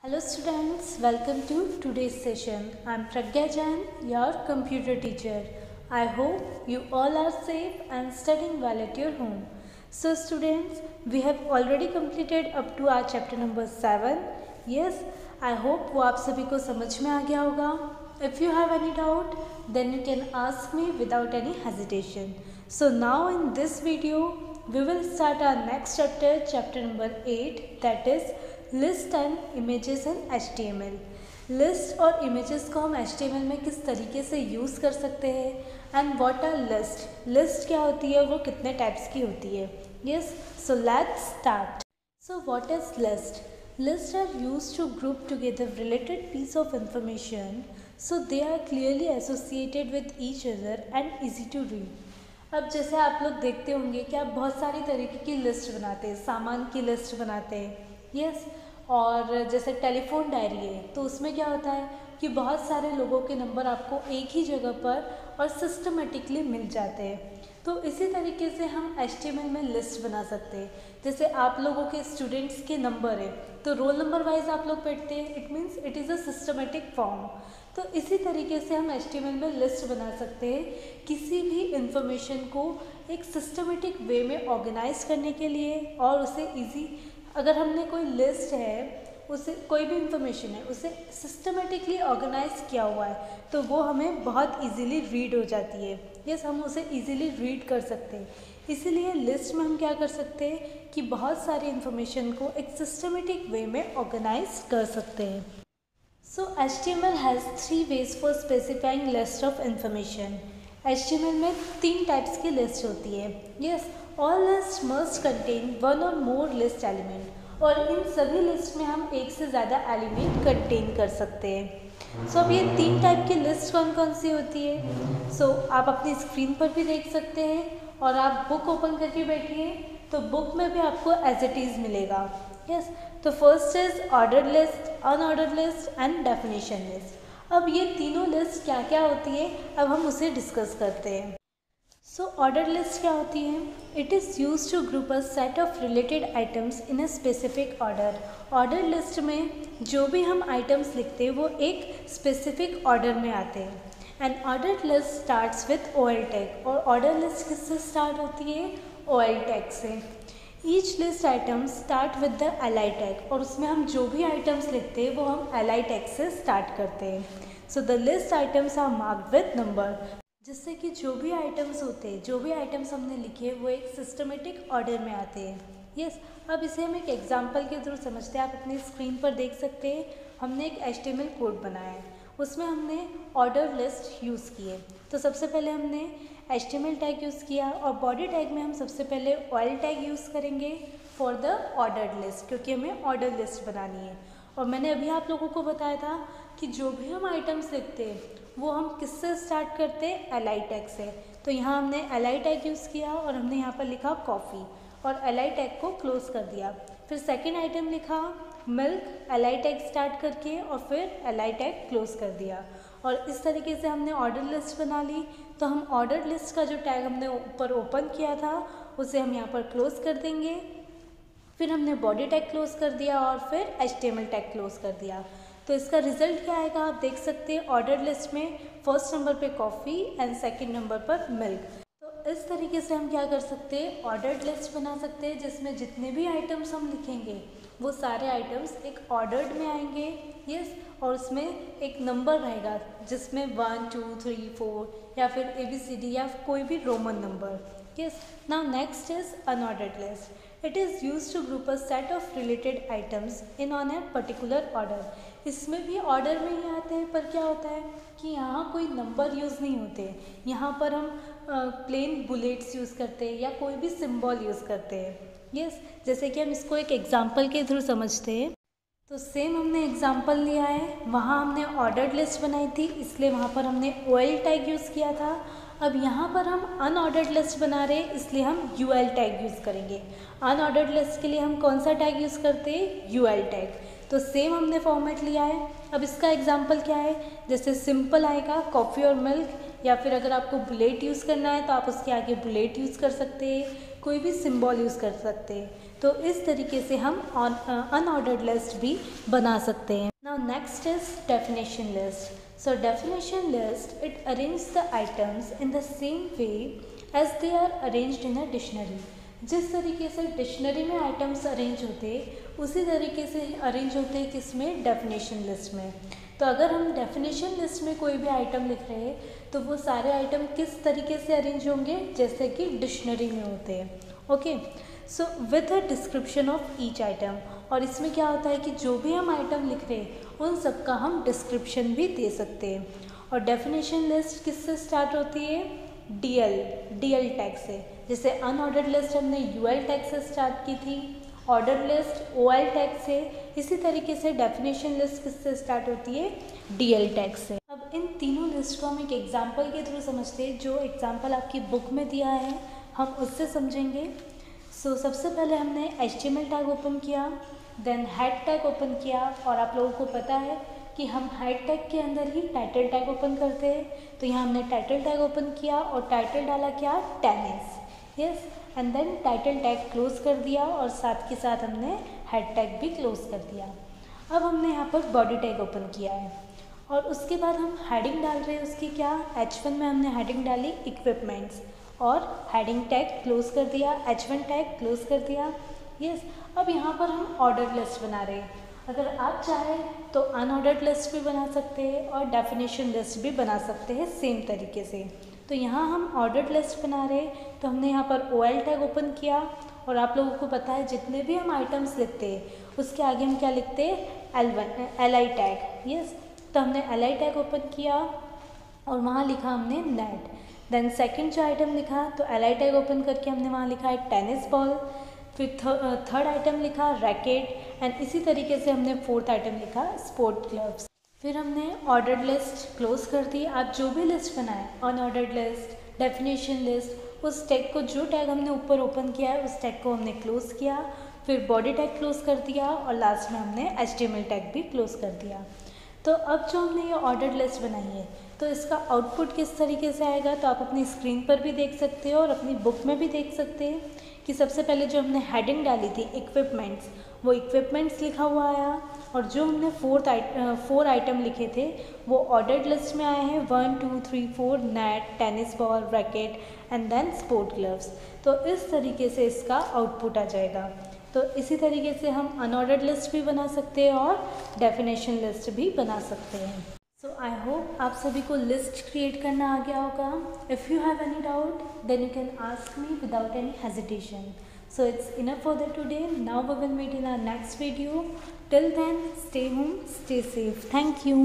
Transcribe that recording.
Hello students, welcome to today's session. I am Pragya Jain, your computer teacher. I hope you all are safe and studying well at your home. So students, we have already completed up to our chapter number 7. Yes, I hope वो आप सभी को समझ में आ गया होगा. If you have any doubt, then you can ask me without any hesitation. So now in this video, we will start our next chapter, chapter number 8, that is list and images in HTML. List और images को हम HTML में किस तरीके से use कर सकते हैं and what are list. List क्या होती है, वो कितने टाइप्स की होती है. Yes, so let's start. So what is list? List are used to group together related piece of information so they are clearly associated with each other and easy to read. अब जैसे आप लोग देखते होंगे कि आप बहुत सारी तरीके की लिस्ट बनाते हैं, सामान की लिस्ट बनाते हैं. यस, और जैसे टेलीफोन डायरी है तो उसमें क्या होता है कि बहुत सारे लोगों के नंबर आपको एक ही जगह पर और सिस्टमेटिकली मिल जाते हैं. तो इसी तरीके से हम HTML में लिस्ट बना सकते हैं. जैसे आप लोगों के स्टूडेंट्स के नंबर है तो रोल नंबर वाइज आप लोग बैठते हैं. It means it is a systematic form. तो इसी तरीके से हम HTML में लिस्ट बना सकते हैं किसी भी इंफॉर्मेशन को एक सिस्टमेटिक वे में ऑर्गेनाइज करने के लिए. और उसे ईजी, अगर हमने कोई लिस्ट है, उसे कोई भी इंफॉर्मेशन है, उसे सिस्टमेटिकली ऑर्गेनाइज किया हुआ है तो वो हमें बहुत इजीली रीड हो जाती है. यस, हम उसे इजीली रीड कर सकते हैं. इसीलिए लिस्ट में हम क्या कर सकते हैं कि बहुत सारी इंफॉर्मेशन को एक सिस्टमेटिक वे में ऑर्गेनाइज कर सकते हैं. सो HTML has 3 ways for specifying list of information. HTML में 3 टाइप्स की लिस्ट होती है. Yes, all list must contain one और मोर लिस्ट एलिमेंट. और इन सभी लिस्ट में हम एक से ज़्यादा एलिमेंट कंटेन कर सकते हैं. सो अब ये 3 टाइप की लिस्ट कौन कौन सी होती है, सो आप अपनी स्क्रीन पर भी देख सकते हैं. और आप बुक ओपन करके बैठिए तो बुक में भी आपको एज इट इज़ मिलेगा. यस, तो first is order list, unordered list and definition list. अब ये तीनों लिस्ट क्या क्या होती है, अब हम उसे डिस्कस करते हैं. सो ऑर्डर लिस्ट क्या होती है? It is use to group a set of related items in a specific order. Order list में जो भी हम आइटम्स लिखते हैं वो एक स्पेसिफिक ऑर्डर में आते हैं. And order list starts with OL tag. और ऑर्डर लिस्ट किससे स्टार्ट होती है? OL टैग से. Each list item start with the LI tag. और उसमें हम जो भी आइटम्स लिखते हैं वो हम LI टैग से स्टार्ट करते हैं. So the list items are marked with number, जिससे कि जो भी आइटम्स होते हैं, जो भी आइटम्स हमने लिखे वो एक सिस्टमेटिक ऑर्डर में आते हैं. यस, अब इसे हम एक एग्जांपल के थ्रू समझते हैं. आप अपनी स्क्रीन पर देख सकते हैं हमने एक HTML कोड बनाया है, उसमें हमने ऑर्डर लिस्ट यूज़ की है. तो सबसे पहले हमने HTML टैग यूज़ किया और बॉडी टैग में हम सबसे पहले OL टैग यूज़ करेंगे फॉर द ऑर्डर लिस्ट, क्योंकि हमें ऑर्डर लिस्ट बनानी है. और मैंने अभी आप लोगों को बताया था कि जो भी हम आइटम्स लिखते हैं वो हम किससे स्टार्ट करते हैं? LI टैग से. तो यहाँ हमने LI टैग यूज़ किया और हमने यहाँ पर लिखा कॉफ़ी और LI टैग को क्लोज कर दिया. फिर सेकंड आइटम लिखा मिल्क, LI टैग स्टार्ट करके और फिर LI टैग क्लोज कर दिया. और इस तरीके से हमने ऑर्डर लिस्ट बना ली. तो हम ऑर्डर लिस्ट का जो टैग हमने ऊपर ओपन किया था उसे हम यहाँ पर क्लोज कर देंगे. फिर हमने बॉडी टैग क्लोज कर दिया और फिर HTML टैग क्लोज कर दिया. तो इसका रिजल्ट क्या आएगा आप देख सकते हैं. ऑर्डर लिस्ट में फर्स्ट नंबर पे कॉफ़ी एंड सेकंड नंबर पर मिल्क. तो इस तरीके से हम क्या कर सकते हैं, ऑर्डर लिस्ट बना सकते हैं जिसमें जितने भी आइटम्स हम लिखेंगे वो सारे आइटम्स एक ऑर्डर्ड में आएंगे. यस, और उसमें एक नंबर रहेगा जिसमें 1 2 3 4 या फिर ABCD या कोई भी Roman number. Yes, now next is unordered list. It is used to group a set of related items in on a particular order. इसमें भी ऑर्डर में ही आते हैं, पर क्या होता है कि यहाँ कोई नंबर यूज़ नहीं होते. यहाँ पर हम प्लेन बुलेट्स यूज़ करते हैं या कोई भी सिंबल यूज़ करते हैं. यस, जैसे कि हम इसको एक एग्जांपल के थ्रू समझते हैं. तो सेम हमने एग्जांपल लिया है, वहाँ हमने ऑर्डर्ड लिस्ट बनाई थी इसलिए वहाँ पर हमने OL टैग यूज़ किया था. अब यहाँ पर हम अनऑर्डर्ड लिस्ट बना रहे हैं इसलिए हम UL टैग यूज़ करेंगे. अनऑर्डर्ड लिस्ट के लिए हम कौन सा टैग यूज़ करते हैं? UL tag. तो सेम हमने फॉर्मेट लिया है. अब इसका एग्जांपल क्या है, जैसे सिंपल आएगा कॉफ़ी और मिल्क, या फिर अगर आपको बुलेट यूज़ करना है तो आप उसके आगे बुलेट यूज़ कर सकते हैं, कोई भी सिंबल यूज़ कर सकते हैं. तो इस तरीके से हम अनऑर्डर्ड लिस्ट भी बना सकते हैं। Now next is definition list. So definition list it arrange the items in the same way as they are arranged in a dictionary. जिस तरीके से डिक्शनरी में आइटम्स अरेंज होते उसी तरीके से अरेंज होते हैं किसमें, डेफिनेशन लिस्ट में। तो अगर हम डेफिनेशन लिस्ट में कोई भी आइटम लिख रहे हैं तो वो सारे आइटम किस तरीके से अरेंज होंगे, जैसे कि डिक्शनरी में होते हैं। Okay, so with a description of each item. और इसमें क्या होता है कि जो भी हम आइटम लिख रहे हैं उन सब का हम डिस्क्रिप्शन भी दे सकते हैं। और डेफिनेशन लिस्ट किससे स्टार्ट होती है, डीएल टैग से। जैसे अनऑर्डर्ड लिस्ट हमने यूएल टैग से स्टार्ट की थी, ऑर्डर लिस्ट ओएल टैग से। इसी तरीके से डेफिनेशन लिस्ट किससे स्टार्ट होती है, डीएल टैग से। अब इन तीनों लिस्ट को हम एक एग्जांपल के थ्रू समझते हैं। जो एग्जांपल आपकी बुक में दिया है हम उससे समझेंगे। सो सबसे पहले हमने HTML टैग ओपन किया, देन हेड टैग ओपन किया। और आप लोगों को पता है कि हम हेड टैग के अंदर ही टाइटल टैग ओपन करते हैं। तो यहाँ हमने टाइटल टैग ओपन किया और टाइटल डाला क्या, tennis, yes, and then title tag close कर दिया और साथ के साथ हमने हेड टैग भी क्लोज कर दिया। अब हमने यहाँ पर बॉडी टैग ओपन किया है और उसके बाद हम हेडिंग डाल रहे हैं उसकी क्या, H1 में हमने हेडिंग डाली इक्विपमेंट्स और हेडिंग टैग क्लोज कर दिया, H1 टैग क्लोज कर दिया, यस। अब यहाँ पर हम ऑर्डर लिस्ट बना रहे हैं। अगर आप चाहें तो अनऑर्डर्ड लिस्ट भी बना सकते हैं और डेफिनेशन लिस्ट भी बना सकते हैं सेम तरीके से। तो यहाँ हम ऑर्डर्ड लिस्ट बना रहे हैं तो हमने यहाँ पर ओएल टैग ओपन किया। और आप लोगों को पता है जितने भी हम आइटम्स लिखते हैं उसके आगे हम क्या लिखते हैं, LI टैग, यस। तो हमने LI टैग ओपन किया और वहाँ लिखा हमने नेट। देन सेकंड जो आइटम लिखा तो LI टैग ओपन करके हमने वहाँ लिखा है टेनिस बॉल। फिर थर्ड आइटम लिखा रैकेट एंड इसी तरीके से हमने फोर्थ आइटम लिखा स्पोर्ट ग्लव्स। फिर हमने ऑर्डर्ड लिस्ट क्लोज कर दी। आप जो भी लिस्ट बनाए, अनऑर्डर्ड लिस्ट, डेफिनेशन लिस्ट, उस टैग को, जो टैग हमने ऊपर ओपन किया है उस टैग को हमने क्लोज किया। फिर बॉडी टैग क्लोज कर दिया और लास्ट में हमने HTML टैग भी क्लोज कर दिया। तो अब जो हमने ये ऑर्डर्ड लिस्ट बनाई है तो इसका आउटपुट किस तरीके से आएगा, तो आप अपनी स्क्रीन पर भी देख सकते हो और अपनी बुक में भी देख सकते हैं कि सबसे पहले जो हमने हेडिंग डाली थी इक्विपमेंट्स, वो इक्विपमेंट्स लिखा हुआ आया। और जो हमने फोर आइटम लिखे थे वो ऑर्डर्ड लिस्ट में आए हैं, 1 2 3 4 net, tennis ball, racket and then sport gloves. तो इस तरीके से इसका आउटपुट आ जाएगा। तो इसी तरीके से हम अनऑर्डर्ड लिस्ट भी बना सकते हैं और डेफिनेशन लिस्ट भी बना सकते हैं। सो आई होप आप सभी को लिस्ट क्रिएट करना आ गया होगा। If you have any doubt then you can ask me without any hesitation. So it's enough for the today. Now we will meet in our next video. Till then, stay home, stay safe. Thank you.